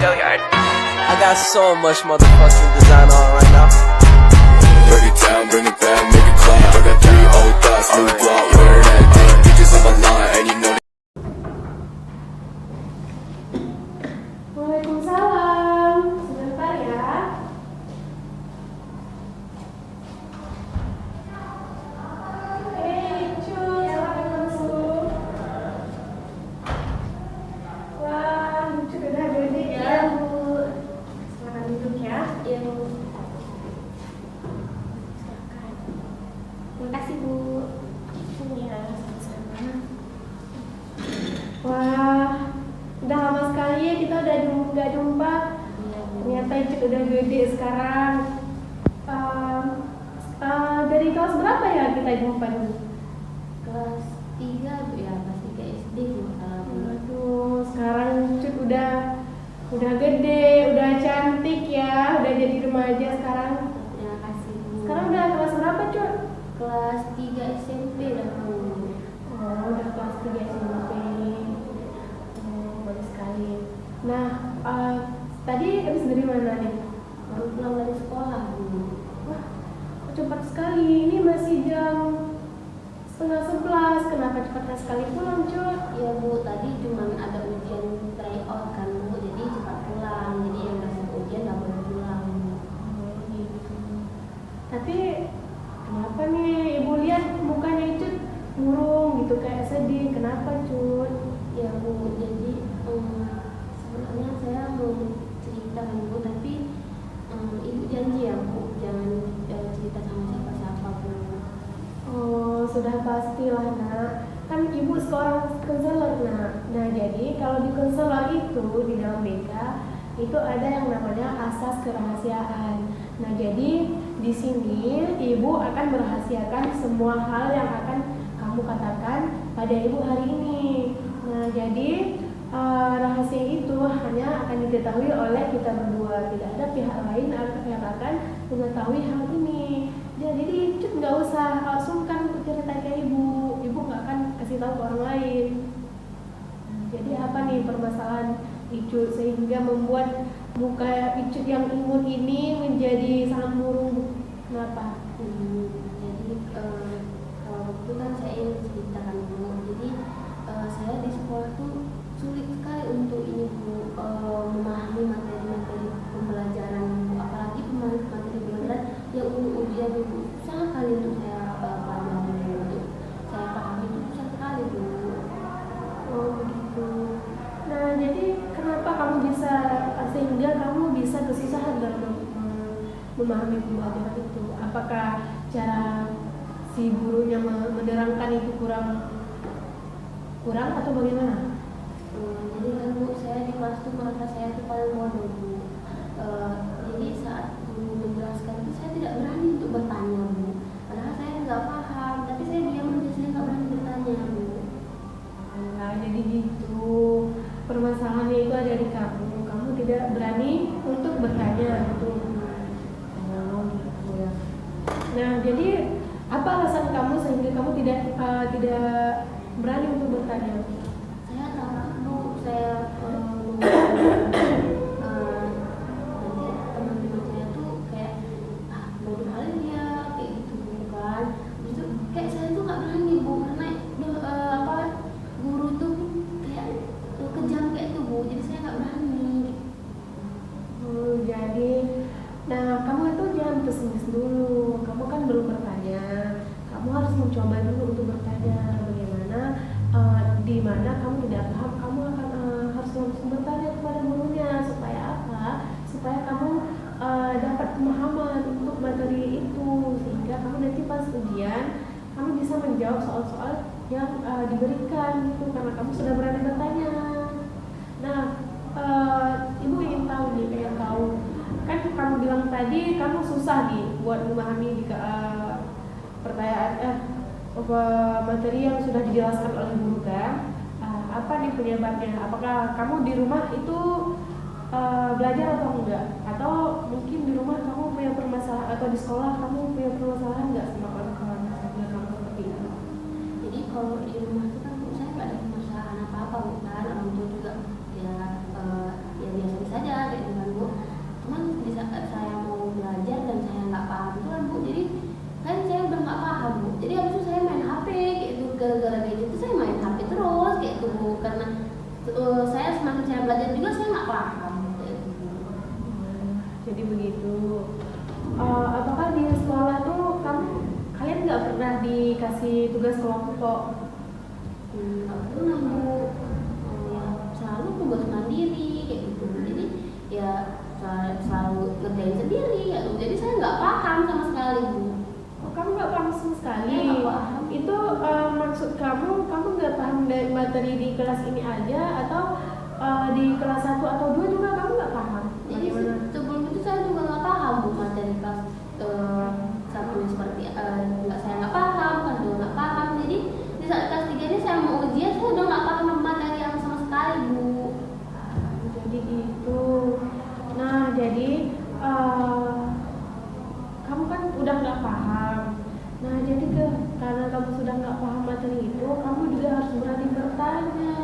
I got so much motherfucking design on right now. Break it down, bring it back, make it clap. I got 3 old thoughts, new block, wear that thing. Bitches on my line, and you know. Waalaikumsalam, sebentar ya. Cut, assalamualaikum. Wah, Cut udah gede ya, Bu. Silakan duduk ya. Iya, Bu. Terima kasih, Bu. Iya, sama-sama. Wah, udah lama sekali ya kita udah nggak jumpa. Ternyata Cut udah gede sekarang. Dari kelas berapa ya kita jumpa nih? Kelas 3, Bu, ya, kelas 3 SD, Bu. Aduh, sekarang Cut udah gede, udah cantik ya, udah jadi remaja sekarang. Terima kasih, Bu. Sekarang udah kelas berapa, Cut? Kelas 3 SMP dah, Bu. Oh, udah kelas 3 SMP. Bagus sekali. Nah, tadi habis dari mana nih? Baru pulang dari sekolah, Bu. Wah, cepat sekali. Ini masih jam 10:30. Kenapa cepat sekali pulang, Cut? Iya, Bu, tadi cuma ada ujian tryout kan, Bu, jadi cepat pulang. Jadi yang nggak siap ujian nggak boleh pulang, Bu. Oh, gitu. Tapi kenapa nih Ibu lihat mukanya Cut murung gitu, kayak sedih. Kenapa, Cut? Ya, Bu, jadi sebenarnya saya mau cerita kan, Bu, tapi Ibu janji ya, Bu, jangan cerita sama siapa-siapa, Bu. Oh, sudah pastilah, Nak. Kan Ibu seorang konselor, Nak. Nah, jadi kalau di konselor itu di dalam BK itu ada yang namanya asas kerahasiaan. Nah, jadi di sini Ibu akan merahasiakan semua hal yang akan kamu katakan pada Ibu hari ini. Nah, jadi rahasia itu hanya akan diketahui oleh kita berdua. Tidak ada pihak lain yang akan mengetahui hal ini. Jadi Cut nggak usah sungkan untuk cerita ke Ibu. Ibu nggak akan kasih tahu ke orang lain. Nah, jadi apa nih permasalahan Icut sehingga membuat muka Icut yang imut ini menjadi sangat murung? Kenapa? Jadi kalau itu kan saya ingin ceritakan, Bu. Jadi saya di sekolah tuh sulit sekali untuk ini, Bu, memahami materi-materi pembelajaran, Bu. Apalagi materi pembelajaran yang ujian, Bu, susah sekali untuk saya pelajari, untuk saya pahami itu susah sekali, Bu. Oh, begitu. Nah, jadi kenapa kamu bisa sehingga kamu bisa kesusahan dalam memahami pembelajaran itu? Apakah cara si gurunya menerangkan itu kurang atau bagaimana? Jadi kan, Bu, saya di kelas tuh merasa saya tuh paling bodoh, Bu. Jadi saat guru menjelaskan itu saya tidak berani untuk bertanya, Bu. Padahal saya nggak paham, tapi saya diam aja, saya nggak berani bertanya, Bu. Nah, jadi gitu. Permasalahannya itu ada di kamu. Kamu tidak berani untuk bertanya, gitu. Oh, gitu ya. Nah, jadi apa alasan kamu sehingga kamu tidak berani untuk bertanya? Saya takut, Bu. Saya nanti teman-teman saya tuh kayak bodoh kali dia kayak gitu, kan. Itu kayak saya tuh nggak berani, Bu, karena guru tuh kayak kejam kayak itu, Bu. Jadi saya nggak berani. Jadi, nah kamu itu jangan pesimis dulu. Kamu kan belum bertanya. Kamu harus mencoba dulu untuk bertanya. Bagaimana, di mana kamu tidak paham, kamu akan harus langsung bertanya kepada gurunya. Supaya apa? Supaya kamu dapat pemahaman untuk materi itu, sehingga kamu nanti pas ujian kamu bisa menjawab soal-soal yang diberikan gitu, karena kamu sudah berani bertanya. Nah, Ibu ingin tahu nih, pengen tahu, kan kamu bilang tadi kamu susah nih buat memahami jika pertanyaan materi yang sudah dijelaskan oleh guru kan. Apa nih penyebabnya? Apakah kamu di rumah itu belajar atau enggak? Atau mungkin di rumah kamu punya permasalahan, atau di sekolah kamu punya permasalahan enggak sama kawan-kawan sehingga kamu seperti itu? Jadi kalau di rumah itu kan, Bu, saya nggak ada permasalahan apa-apa, Bu, kan. Orang tua juga ya biasa-biasa saja, paham kayak gitu. Jadi begitu. Apakah di sekolah tuh kalian nggak pernah dikasih tugas kelompok? Nggak pernah Bu. Ya selalu tugas mandiri kayak gitu. Jadi ya selalu ngerjain sendiri ya. Jadi saya nggak paham sama sekali Bu. Oh, kamu nggak paham sama sekali? Saya nggak paham. Itu maksud kamu nggak paham dari materi di kelas ini aja atau di kelas 1 atau 2 juga kamu nggak paham? Jadi sebelum itu saya juga nggak paham Bu materi kelas satu seperti saya nggak paham, kan juga nggak paham. Jadi di saat kelas 3 ini saya mau ujian saya udah nggak paham materi yang sama sekali Bu. Jadi gitu. Nah, jadi kamu kan udah nggak paham. Nah, jadi karena kamu sudah nggak paham materi itu, kamu juga harus berani bertanya,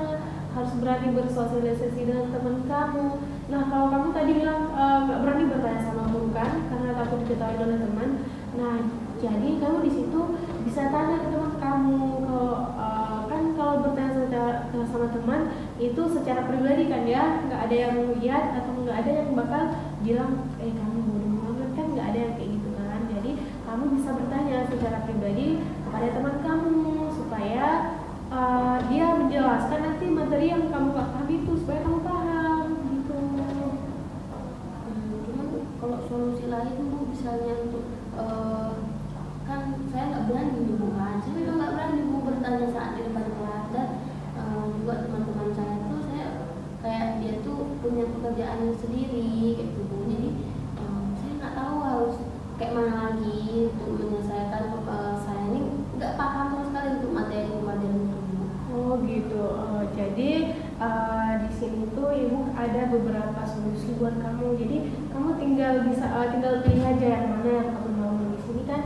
harus berani bersosialisasi dengan teman kamu. Nah, kalau kamu tadi bilang nggak berani bertanya sama guru kan, karena takut diketahui oleh teman. Nah, jadi kamu di situ bisa tanya ke teman kamu. Kalau bertanya sama teman itu secara pribadi kan ya, nggak ada yang lihat atau nggak ada yang bakal bilang kamu bodoh banget kan, nggak ada yang kayak gitu kan. Jadi kamu bisa bertanya secara pribadi kepada teman kamu supaya dia menjelaskan nanti materi yang kamu nggak paham itu supaya kamu paham gitu. Cuman kalau solusi lain Bu misalnya untuk kan saya nggak berani Bu kan, saya memang nggak berani Bu bertanya saat di depan kelas. Dan juga teman-teman saya tuh saya kayak dia tuh punya pekerjaan sendiri kayak gitu. Jadi saya nggak tahu harus kayak mana lagi untuk menyelesaikan saya ini nggak paham sama sekali untuk materi itu. Oh gitu. Jadi di sini tuh ibu ada beberapa solusi buat kamu. Jadi kamu tinggal pilih aja yang mana yang kamu mau. Di sini kan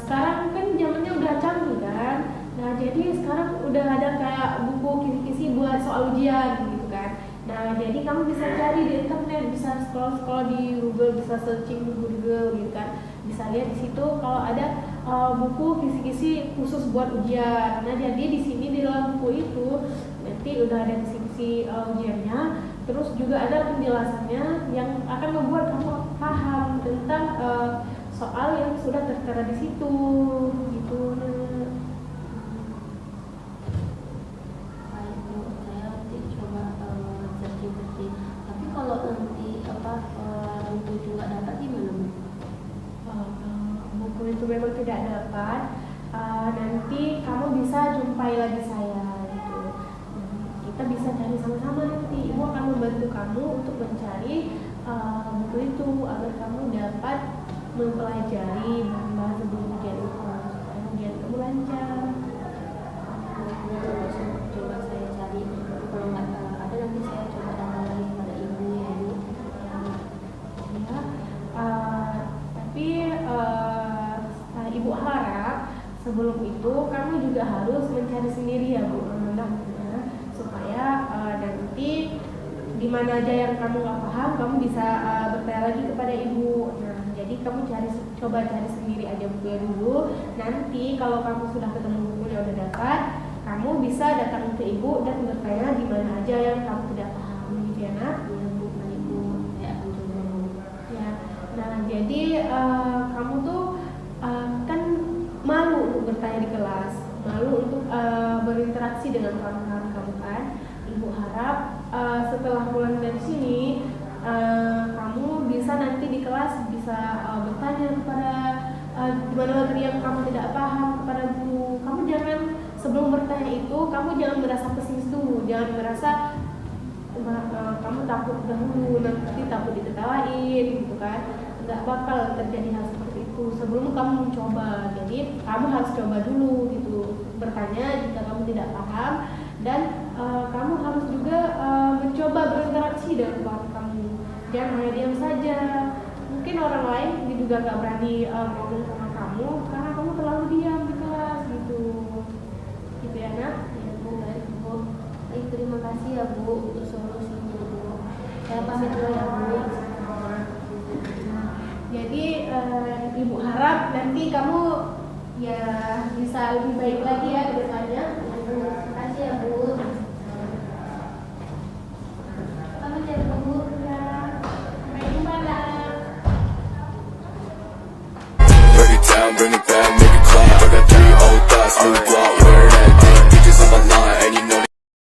sekarang kan zamannya udah canggih kan. Nah, jadi sekarang udah ada kayak buku kisi-kisi buat soal ujian gitu kan. Nah, jadi kamu bisa cari di internet, bisa scroll di Google, bisa searching di Google gitu kan. Bisa lihat di situ kalau ada buku kisi-kisi khusus buat ujian. Nah, jadi di sini di dalam buku itu nanti udah ada kisi-kisi ujiannya, terus juga ada penjelasannya yang akan membuat kamu paham tentang soal yang sudah tertera di situ gitu. Kalau nanti buku itu nggak dapat gimana Bu? Buku itu memang tidak dapat, nanti kamu bisa jumpai lagi saya gitu. Kita bisa cari sama-sama nanti. Ibu akan membantu kamu untuk mencari buku itu agar kamu dapat mempelajari bahan-bahan sebelum ujian itu supaya ujian kamu lancar. Coba saya cari, kalau nggak ada nanti saya coba datang lagi kepada ibu ya Bu. Ya, tapi ibu harap sebelum itu kamu juga harus mencari sendiri ya Bu, supaya nanti di mana aja yang kamu nggak paham kamu bisa bertanya lagi kepada ibu. Nah, jadi kamu coba cari sendiri aja bukunya dulu. Nanti kalau kamu sudah ketemu bukunya udah dapat, kamu bisa datang ke ibu dan bertanya di mana aja yang kamu tidak paham gitu ya Nak. Iya Bu, ibu saya akan coba Bu. Ya, nah jadi kamu tuh kan malu untuk bertanya di kelas, malu untuk berinteraksi dengan kawan-kawan kamu kan. Ibu harap setelah pulang dari sini kamu bisa nanti di kelas bisa bertanya kepada di mana materi yang kamu tidak paham kepada guru. Kamu jangan sebelum bertanya itu kamu jangan merasa pesimis dulu, jangan merasa kamu takut dahulu, nanti takut diketawain gitu kan. Nggak bakal terjadi hal seperti itu sebelum kamu mencoba. Jadi kamu harus coba dulu gitu, bertanya jika kamu tidak paham, dan kamu harus juga mencoba berinteraksi dengan kawan kamu. Jangan hanya diam saja. Mungkin orang lain juga nggak berani ngomong sama kamu karena kamu terlalu diam di kelas gitu ya Nak. Ya Bu, baik Bu. Baik, terima kasih ya Bu untuk solusinya Bu. Saya pamit dulu ya Bu. Jadi ibu harap nanti kamu ya bisa lebih baik lagi ya ke depannya. Terima kasih ya Bu. Pamit ya Bu. bring it back, make it clap. I got three old thoughts, new block.